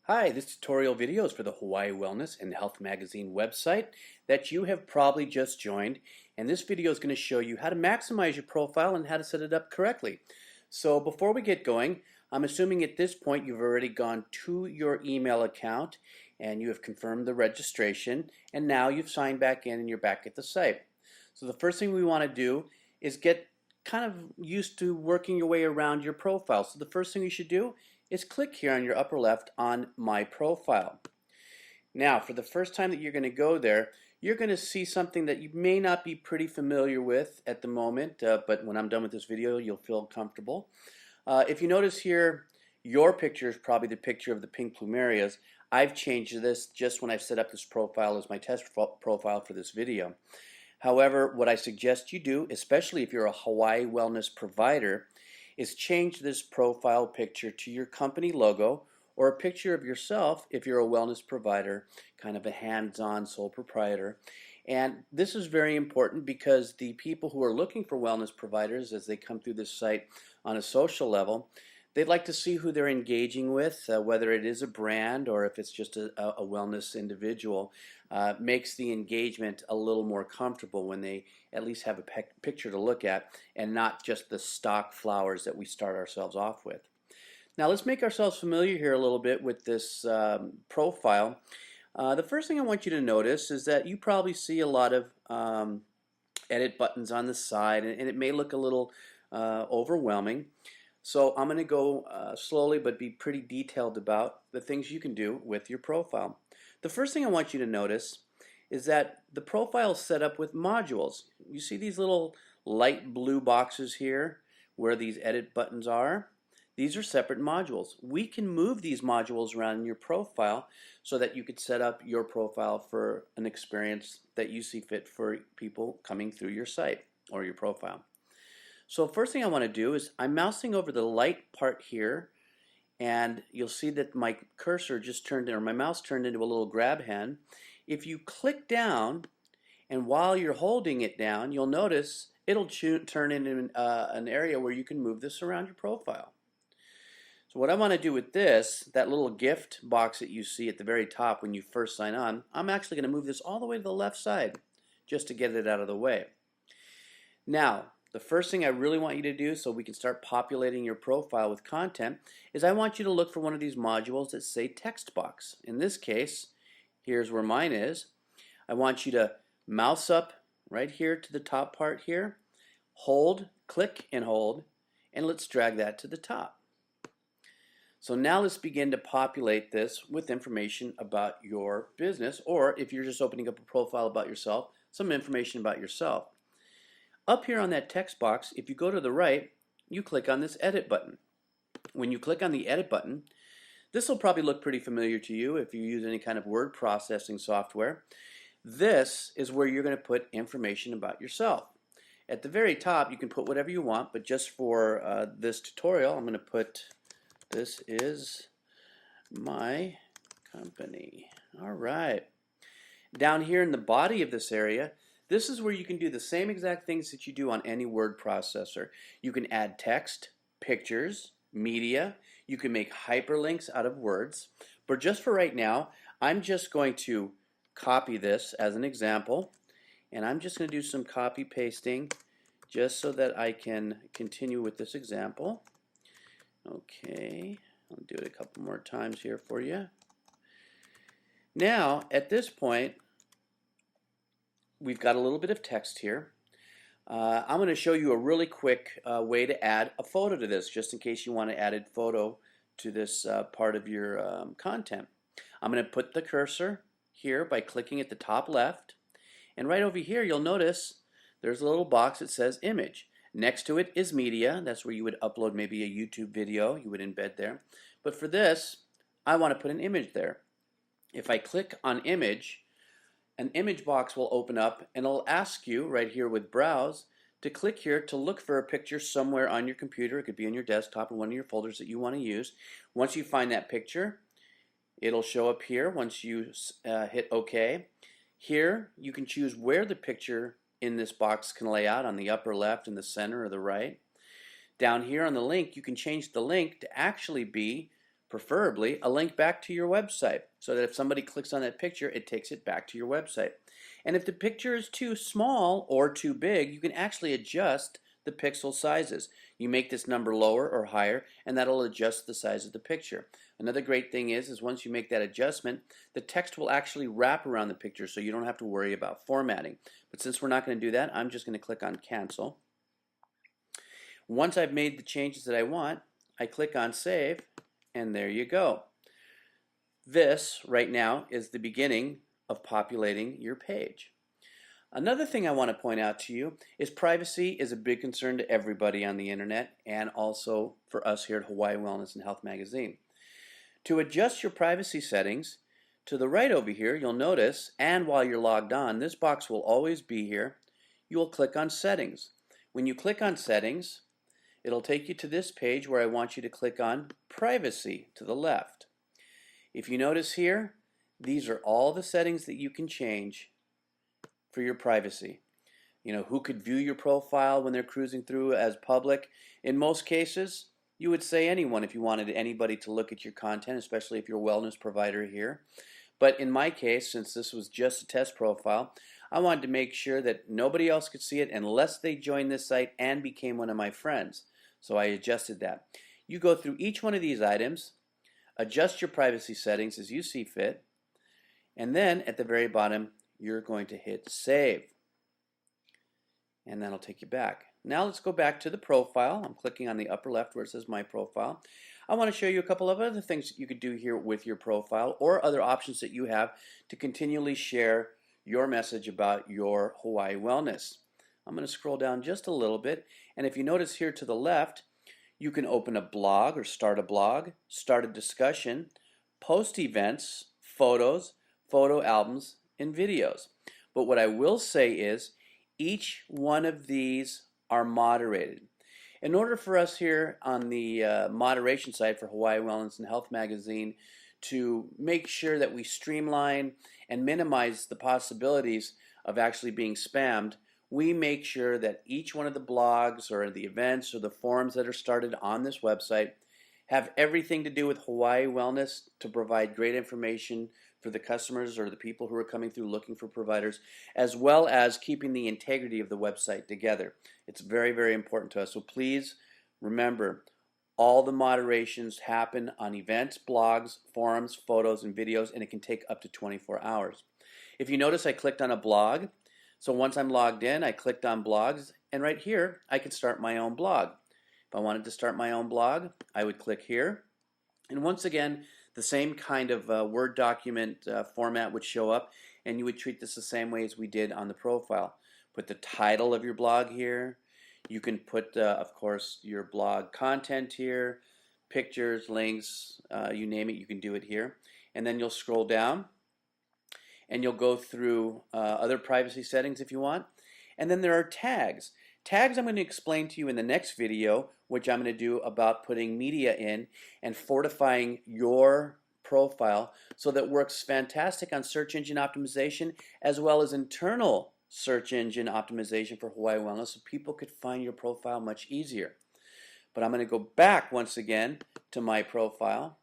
Hi, this tutorial video is for the Hawaii Wellness and Health Magazine website that you have probably just joined, and this video is going to show you how to maximize your profile and how to set it up correctly. So before we get going, I'm assuming at this point you've already gone to your email account and you have confirmed the registration, and now you've signed back in and you're back at the site. So the first thing we want to do is get kind of used to working your way around your profile. So the first thing you should do is click here on your upper left on My Profile. Now, for the first time that you're going to go there, you're going to see something that you may not be pretty familiar with at the moment, but when I'm done with this video, you'll feel comfortable. If you notice here, your picture is probably the picture of the pink plumerias. I've changed this just when I've set up this profile as my test profile for this video. However, what I suggest you do, especially if you're a Hawaii wellness provider, is change this profile picture to your company logo or a picture of yourself if you're a wellness provider, kind of a hands-on sole proprietor. And this is very important because the people who are looking for wellness providers as they come through this site on a social level, they'd like to see who they're engaging with, whether it is a brand or if it's just a wellness individual. Makes the engagement a little more comfortable when they at least have a picture to look at and not just the stock flowers that we start ourselves off with. Now let's make ourselves familiar here a little bit with this profile. The first thing I want you to notice is that you probably see a lot of edit buttons on the side, and it may look a little overwhelming. So I'm going to go slowly but be pretty detailed about the things you can do with your profile. The first thing I want you to notice is that the profile is set up with modules. You see these little light blue boxes here where these edit buttons are? These are separate modules. We can move these modules around in your profile so that you could set up your profile for an experience that you see fit for people coming through your site or your profile. So first thing I want to do is I'm mousing over the light part here, and you'll see that my cursor just turned in, or my mouse turned into a little grab hand. If you click down, and while you're holding it down, you'll notice it'll turn into an area where you can move this around your profile. So what I want to do with this, that little gift box that you see at the very top when you first sign on, I'm actually going to move this all the way to the left side just to get it out of the way. Now, the first thing I really want you to do so we can start populating your profile with content is I want you to look for one of these modules that say text box. In this case, here's where mine is. I want you to mouse up right here to the top part here, hold, click and hold, and let's drag that to the top. So now let's begin to populate this with information about your business, or if you're just opening up a profile about yourself, some information about yourself. Up here on that text box, if you go to the right, you click on this edit button. When you click on the edit button, this will probably look pretty familiar to you if you use any kind of word processing software. This is where you're going to put information about yourself. At the very top, you can put whatever you want, but just for this tutorial, I'm going to put, this is my company. All right. Down here in the body of this area, this is where you can do the same exact things that you do on any word processor. You can add text, pictures, media. You can make hyperlinks out of words. But just for right now, I'm just going to copy this as an example. And I'm just going to do some copy pasting just so that I can continue with this example. Okay, I'll do it a couple more times here for you. Now, at this point, we've got a little bit of text here. I'm going to show you a really quick way to add a photo to this, just in case you want to add a photo to this part of your content. I'm going to put the cursor here by clicking at the top left, and right over here you'll notice there's a little box that says image. Next to it is media. That's where you would upload maybe a YouTube video you would embed there. But for this, I want to put an image there. If I click on image, an image box will open up and it'll ask you right here with browse to click here to look for a picture somewhere on your computer. It could be on your desktop or one of your folders that you want to use. Once you find that picture, it'll show up here once you hit OK. Here you can choose where the picture in this box can lay out, on the upper left, in the center, or the right. Down here on the link, you can change the link to actually be preferably a link back to your website, so that if somebody clicks on that picture, it takes it back to your website. And if the picture is too small or too big, you can actually adjust the pixel sizes. You make this number lower or higher, and that'll adjust the size of the picture. Another great thing is once you make that adjustment, the text will actually wrap around the picture, so you don't have to worry about formatting. But since we're not going to do that, I'm just going to click on cancel. Once I've made the changes that I want, I click on save, and there you go. This right now is the beginning of populating your page. Another thing I want to point out to you is privacy is a big concern to everybody on the internet, and also for us here at Hawaii Wellness and Health Magazine. To adjust your privacy settings, to the right over here you'll notice, and while you're logged on, this box will always be here. You will click on settings. When you click on settings, it'll take you to this page where I want you to click on privacy to the left. If you notice here, these are all the settings that you can change for your privacy. You know, who could view your profile when they're cruising through as public. In most cases, you would say anyone if you wanted anybody to look at your content, especially if you're a wellness provider here. But in my case, since this was just a test profile, I wanted to make sure that nobody else could see it unless they joined this site and became one of my friends. So I adjusted that. You go through each one of these items, adjust your privacy settings as you see fit, and then at the very bottom you're going to hit save, and that'll take you back. Now let's go back to the profile. I'm clicking on the upper left where it says my profile. I want to show you a couple of other things that you could do here with your profile, or other options that you have to continually share your message about your Hawaii wellness. I'm going to scroll down just a little bit, and if you notice here to the left, you can open a blog or start a discussion, post events, photos, photo albums, and videos. But what I will say is each one of these are moderated. In order for us here on the moderation side for Hawaii Wellness and Health Magazine to make sure that we streamline and minimize the possibilities of actually being spammed, we make sure that each one of the blogs or the events or the forums that are started on this website have everything to do with Hawaii Wellness to provide great information for the customers or the people who are coming through looking for providers, as well as keeping the integrity of the website together. It's very, very important to us. So please remember, all the moderations happen on events, blogs, forums, photos, and videos, and it can take up to 24 hours. If you notice, I clicked on a blog. So once I'm logged in, I clicked on blogs, and right here, I could start my own blog. If I wanted to start my own blog, I would click here. And once again, the same kind of Word document format would show up, and you would treat this the same way as we did on the profile. Put the title of your blog here. You can put, of course, your blog content here, pictures, links, you name it, you can do it here. And then you'll scroll down, and you'll go through other privacy settings if you want. And then there are tags. Tags I'm going to explain to you in the next video, which I'm going to do about putting media in and fortifying your profile so that it works fantastic on search engine optimization as well as internal search engine optimization for Hawaii Wellness, so people could find your profile much easier. But I'm going to go back once again to my profile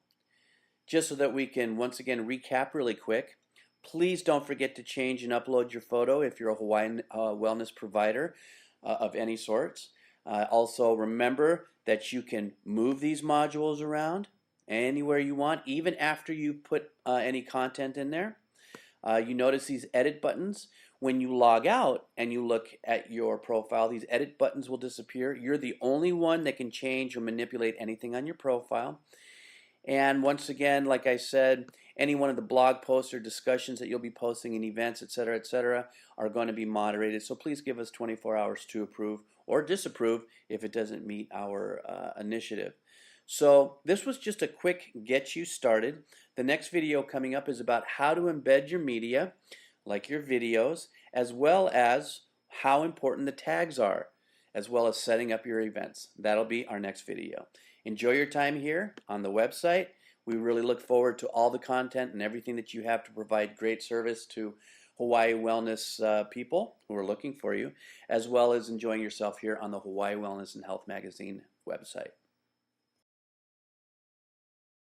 just so that we can once again recap really quick. Please don't forget to change and upload your photo if you're a Hawaiian wellness provider of any sorts. Also remember that you can move these modules around anywhere you want, even after you put any content in there. You notice these edit buttons. When you log out and you look at your profile, these edit buttons will disappear. You're the only one that can change or manipulate anything on your profile. And once again, like I said, any one of the blog posts or discussions that you'll be posting in events, etc., are going to be moderated. So please give us 24 hours to approve or disapprove if it doesn't meet our initiative. So this was just a quick get you started. The next video coming up is about how to embed your media, like your videos, as well as how important the tags are, as well as setting up your events. That'll be our next video. Enjoy your time here on the website. We really look forward to all the content and everything that you have to provide great service to Hawaii Wellness people who are looking for you, as well as enjoying yourself here on the Hawaii Wellness and Health Magazine website.